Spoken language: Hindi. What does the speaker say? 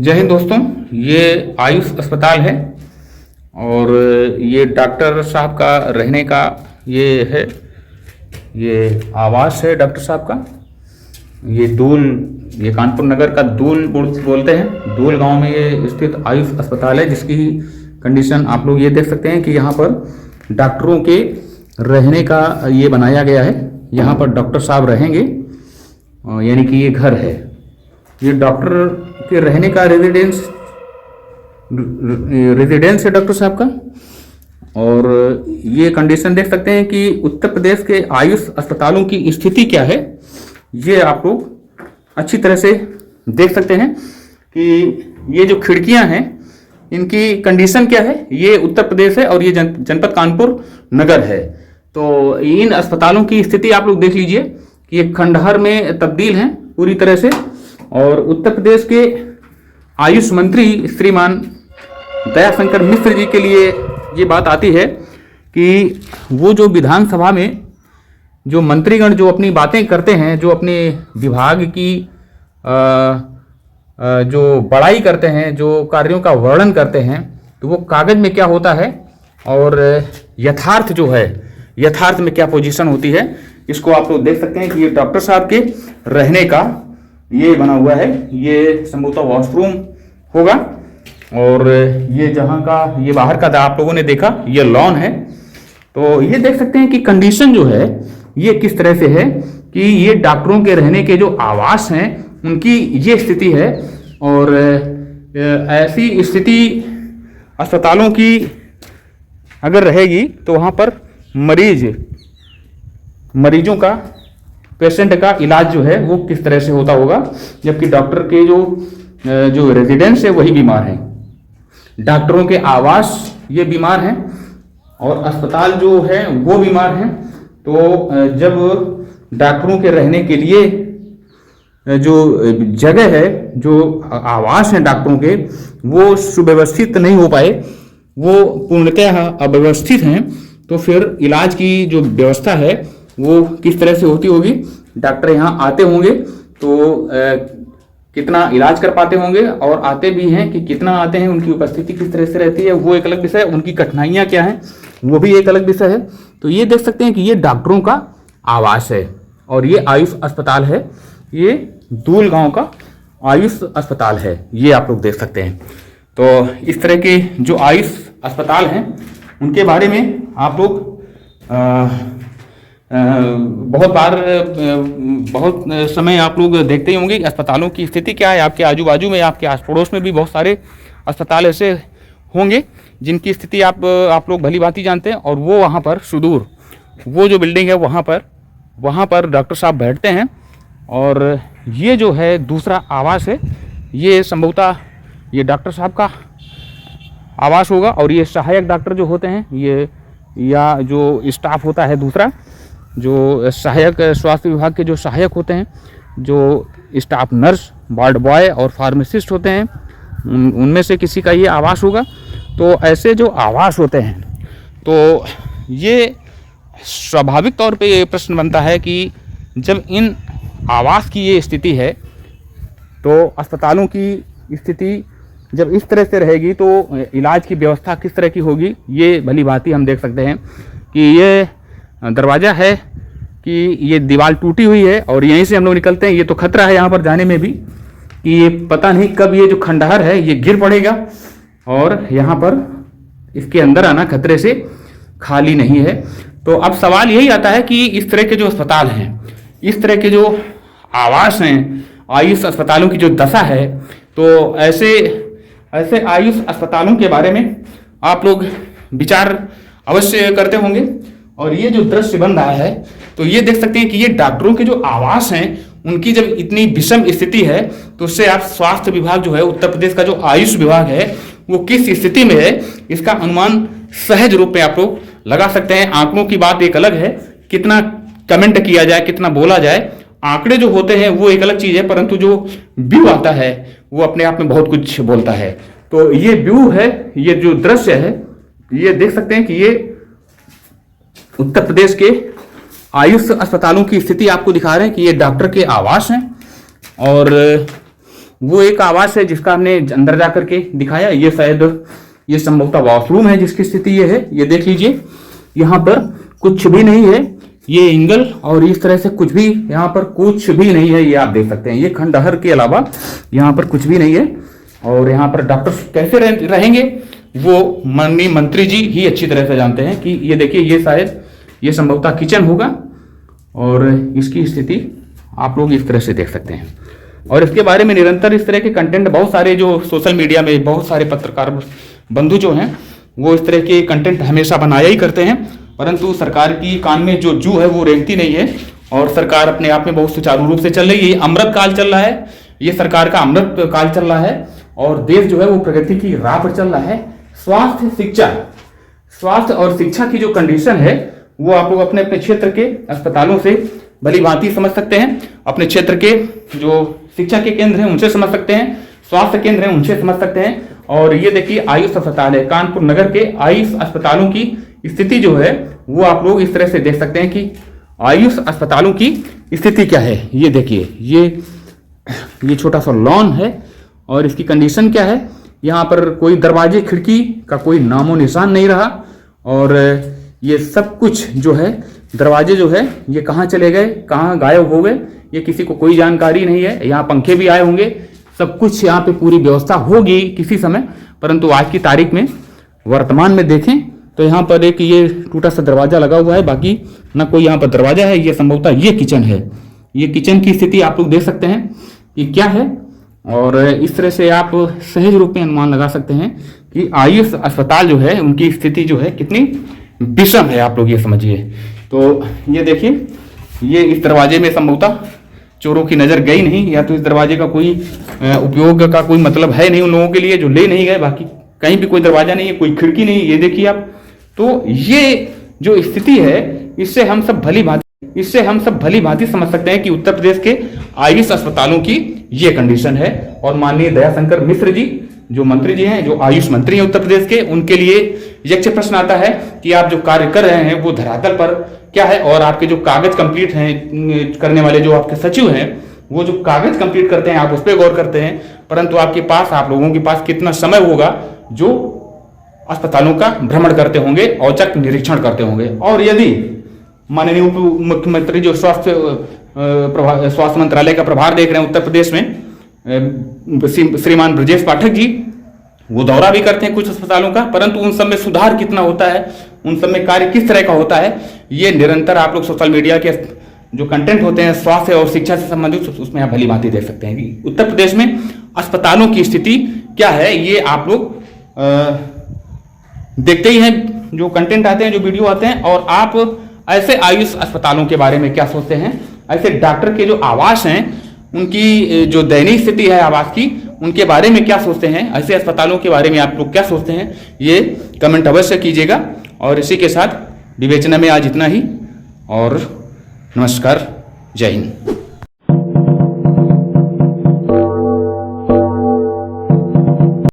जय हिंद दोस्तों, ये आयुष अस्पताल है और ये डॉक्टर साहब का रहने का ये है, ये आवास है डॉक्टर साहब का। ये ये कानपुर नगर का दूल बोलते हैं। दूल गांव में ये स्थित आयुष अस्पताल है, जिसकी कंडीशन आप लोग ये देख सकते हैं कि यहाँ पर डॉक्टरों के रहने का ये बनाया गया है। यहाँ पर डॉक्टर साहब रहेंगे, यानी कि ये घर है। ये डॉक्टर के रहने का रेजिडेंस है डॉक्टर साहब का। और ये कंडीशन देख सकते हैं कि उत्तर प्रदेश के आयुष अस्पतालों की स्थिति क्या है, ये आप लोग अच्छी तरह से देख सकते हैं कि ये जो खिड़कियां हैं इनकी कंडीशन क्या है। ये उत्तर प्रदेश है और ये जनपद कानपुर नगर है। तो इन अस्पतालों की स्थिति आप लोग देख लीजिए कि ये खंडहर में तब्दील हैं पूरी तरह से। और उत्तर प्रदेश के आयुष मंत्री श्रीमान दयाशंकर मिश्र जी के लिए ये बात आती है कि वो जो विधानसभा में जो मंत्रीगण जो अपनी बातें करते हैं, जो अपने विभाग की जो बड़ाई करते हैं, जो कार्यों का वर्णन करते हैं, तो वो कागज में क्या होता है और यथार्थ जो है, यथार्थ में क्या पोजीशन होती है, इसको आप लोग देख सकते हैं कि ये डॉक्टर साहब के रहने का ये बना हुआ है। ये संभवतः वॉशरूम होगा और ये जहाँ का ये बाहर का आप लोगों ने देखा ये लॉन है। तो ये देख सकते हैं कि कंडीशन जो है ये किस तरह से है कि ये डॉक्टरों के रहने के जो आवास हैं उनकी ये स्थिति है। और ऐसी स्थिति अस्पतालों की अगर रहेगी तो वहाँ पर मरीजों का, पेशेंट का इलाज जो है वो किस तरह से होता होगा, जबकि डॉक्टर के जो रेजिडेंस है वही बीमार हैं, डॉक्टरों के आवास ये बीमार हैं और अस्पताल जो है वो बीमार हैं। तो जब डॉक्टरों के रहने के लिए जो जगह है, जो आवास हैं डॉक्टरों के, वो सुव्यवस्थित नहीं हो पाए, वो पूर्णतः अव्यवस्थित हैं, तो फिर इलाज की जो व्यवस्था है वो किस तरह से होती होगी। डॉक्टर यहाँ आते होंगे तो कितना इलाज कर पाते होंगे, और आते भी हैं कि कितना आते हैं, उनकी उपस्थिति किस तरह से रहती है वो एक अलग विषय है, उनकी कठिनाइयाँ क्या हैं वो भी एक अलग विषय है। तो ये देख सकते हैं कि ये डॉक्टरों का आवास है और ये आयुष अस्पताल है। ये दूल गांव का आयुष अस्पताल है, ये आप लोग देख सकते हैं। तो इस तरह के जो आयुष अस्पताल हैं उनके बारे में आप लोग बहुत समय आप लोग देखते ही होंगे अस्पतालों की स्थिति क्या है। आपके आजू बाजू में, आपके आस पड़ोस में भी बहुत सारे अस्पताल ऐसे होंगे जिनकी स्थिति आप लोग भली भांति जानते हैं। और वो वहाँ पर सुदूर, वो जो बिल्डिंग है वहाँ पर डॉक्टर साहब बैठते हैं। और ये जो है दूसरा आवास है, ये संभवतः ये डॉक्टर साहब का आवास होगा। और ये सहायक डॉक्टर जो होते हैं ये, या जो स्टाफ होता है दूसरा, जो सहायक स्वास्थ्य विभाग के जो सहायक होते हैं, जो स्टाफ नर्स, वार्ड बॉय और फार्मासिस्ट होते हैं, उनमें से किसी का ये आवास होगा। तो ऐसे जो आवास होते हैं, तो ये स्वाभाविक तौर पे ये प्रश्न बनता है कि जब इन आवास की ये स्थिति है तो अस्पतालों की स्थिति जब इस तरह से रहेगी तो इलाज की व्यवस्था किस तरह की होगी। ये भली भांति हम देख सकते हैं कि ये दरवाज़ा है कि ये दीवार टूटी हुई है और यहीं से हम लोग निकलते हैं। ये तो खतरा है यहाँ पर जाने में भी कि ये पता नहीं कब ये जो खंडहर है ये गिर पड़ेगा और यहाँ पर इसके अंदर आना खतरे से खाली नहीं है। तो अब सवाल यही आता है कि इस तरह के जो अस्पताल हैं, इस तरह के जो आवास हैं, आयुष अस्पतालों की जो दशा है, तो ऐसे आयुष अस्पतालों के बारे में आप लोग विचार अवश्य करते होंगे। और ये जो दृश्य बन रहा है तो ये देख सकते हैं कि ये डॉक्टरों के जो आवास हैं उनकी जब इतनी विषम स्थिति है तो उससे आप स्वास्थ्य विभाग जो है, उत्तर प्रदेश का जो आयुष विभाग है वो किस स्थिति में है, इसका अनुमान सहज रूप में आप लोग लगा सकते हैं। आंकड़ों की बात एक अलग है, कितना कमेंट किया जाए, कितना बोला जाए, आंकड़े जो होते हैं वो एक अलग चीज़ है, परंतु जो व्यू आता है वो अपने आप में बहुत कुछ बोलता है। तो ये व्यू है, ये जो दृश्य है, ये देख सकते हैं कि ये उत्तर प्रदेश के आयुष अस्पतालों की स्थिति आपको दिखा रहे हैं कि ये डॉक्टर के आवास हैं और वो एक आवास है जिसका हमने अंदर जा करके दिखाया। ये शायद ये संभवतः वॉशरूम है जिसकी स्थिति ये है। ये देख लीजिए, यहाँ पर कुछ भी नहीं है, ये एंगल और इस तरह से कुछ भी यहाँ पर कुछ भी नहीं है, ये आप देख सकते हैं। ये खंडहर के अलावा यहाँ पर कुछ भी नहीं है। और यहाँ पर डॉक्टर कैसे रहेंगे वो माननीय मंत्री जी ही अच्छी तरह से जानते हैं। कि ये देखिए, ये शायद ये संभवतः किचन होगा और इसकी स्थिति आप लोग इस तरह से देख सकते हैं। और इसके बारे में निरंतर इस तरह के कंटेंट बहुत सारे जो सोशल मीडिया में बहुत सारे पत्रकार बंधु जो हैं वो इस तरह के कंटेंट हमेशा बनाया ही करते हैं, परंतु सरकार की कान में जो जू है वो रेंगती नहीं है। और सरकार अपने आप में बहुत सुचारू रूप से चल रही है। ये अमृत काल चल रहा है, ये सरकार का अमृत काल चल रहा है और देश जो है वो प्रगति की राह पर चल रहा है। स्वास्थ्य और शिक्षा की जो कंडीशन है वो आप लोग अपने अपने क्षेत्र के अस्पतालों से भली भांति समझ सकते हैं। अपने क्षेत्र के जो शिक्षा के केंद्र हैं उनसे समझ सकते हैं, स्वास्थ्य केंद्र हैं उनसे समझ सकते हैं। और ये देखिए, आयुष अस्पताल है, कानपुर नगर के आयुष अस्पतालों की स्थिति जो है वो आप लोग इस तरह से देख सकते हैं कि आयुष अस्पतालों की स्थिति क्या है। ये देखिए, ये छोटा सा लॉन है और इसकी कंडीशन क्या है। यहाँ पर कोई दरवाजे खिड़की का कोई नामो निशान नहीं रहा और ये सब कुछ जो है, दरवाजे जो है ये कहाँ चले गए, कहाँ गायब हो गए, ये किसी को कोई जानकारी नहीं है। यहाँ पंखे भी आए होंगे, सब कुछ यहाँ पे पूरी व्यवस्था होगी किसी समय, परंतु आज की तारीख में वर्तमान में देखें तो यहाँ पर एक ये टूटा सा दरवाजा लगा हुआ है, बाकी ना कोई यहाँ पर दरवाजा है। ये संभवतः ये किचन है। ये किचन की स्थिति आप लोग देख सकते हैं कि क्या है और इस तरह से आप सहज रूप में अनुमान लगा सकते हैं कि आयुष अस्पताल जो है उनकी स्थिति जो है कितनी विषम है, आप लोग ये समझिए। तो ये देखिए, ये इस दरवाजे में संभवतः चोरों की नजर गई नहीं, या तो इस दरवाजे का कोई उपयोग का कोई मतलब है नहीं उन लोगों के लिए जो ले नहीं गए। बाकी कहीं भी कोई दरवाजा नहीं है, कोई खिड़की नहीं है, ये देखिए आप। तो ये जो स्थिति है इससे हम सब भली भांति समझ सकते हैं कि उत्तर प्रदेश के आयुष अस्पतालों की ये कंडीशन है। और माननीय दयाशंकर मिश्र जी जो मंत्री जी हैं, जो आयुष मंत्री हैं उत्तर प्रदेश के, उनके लिए यक्ष प्रश्न आता है कि आप जो कार्य कर रहे हैं वो धरातल पर क्या है। और आपके जो कागज कंप्लीट हैं करने वाले जो आपके सचिव हैं, वो जो कागज कंप्लीट करते हैं आप उस पर गौर करते हैं, परंतु आपके पास, आप लोगों के पास कितना समय होगा जो अस्पतालों का भ्रमण करते होंगे, औचक निरीक्षण करते होंगे। और यदि माननीय उप मुख्यमंत्री जो स्वास्थ्य मंत्रालय का प्रभार देख रहे हैं उत्तर प्रदेश में, श्रीमान ब्रजेश पाठक जी, वो दौरा भी करते हैं कुछ अस्पतालों का, परंतु उन सब में सुधार कितना होता है, उन सब में कार्य किस तरह का होता है, ये निरंतर आप लोग सोशल मीडिया के जो कंटेंट होते हैं स्वास्थ्य और शिक्षा से संबंधित, उसमें आप भली भांति देख सकते हैं कि उत्तर प्रदेश में अस्पतालों की स्थिति क्या है। ये आप लोग देखते ही हैं, जो कंटेंट आते हैं, जो वीडियो आते हैं। और आप ऐसे आयुष अस्पतालों के बारे में क्या सोचते हैं, ऐसे डॉक्टर के जो आवास हैं उनकी जो दयनीय स्थिति है आवास की, उनके बारे में क्या सोचते हैं, ऐसे अस्पतालों के बारे में आप लोग क्या सोचते हैं, ये कमेंट अवश्य कीजिएगा। और इसी के साथ विवेचना में आज इतना ही, और नमस्कार, जय हिंद।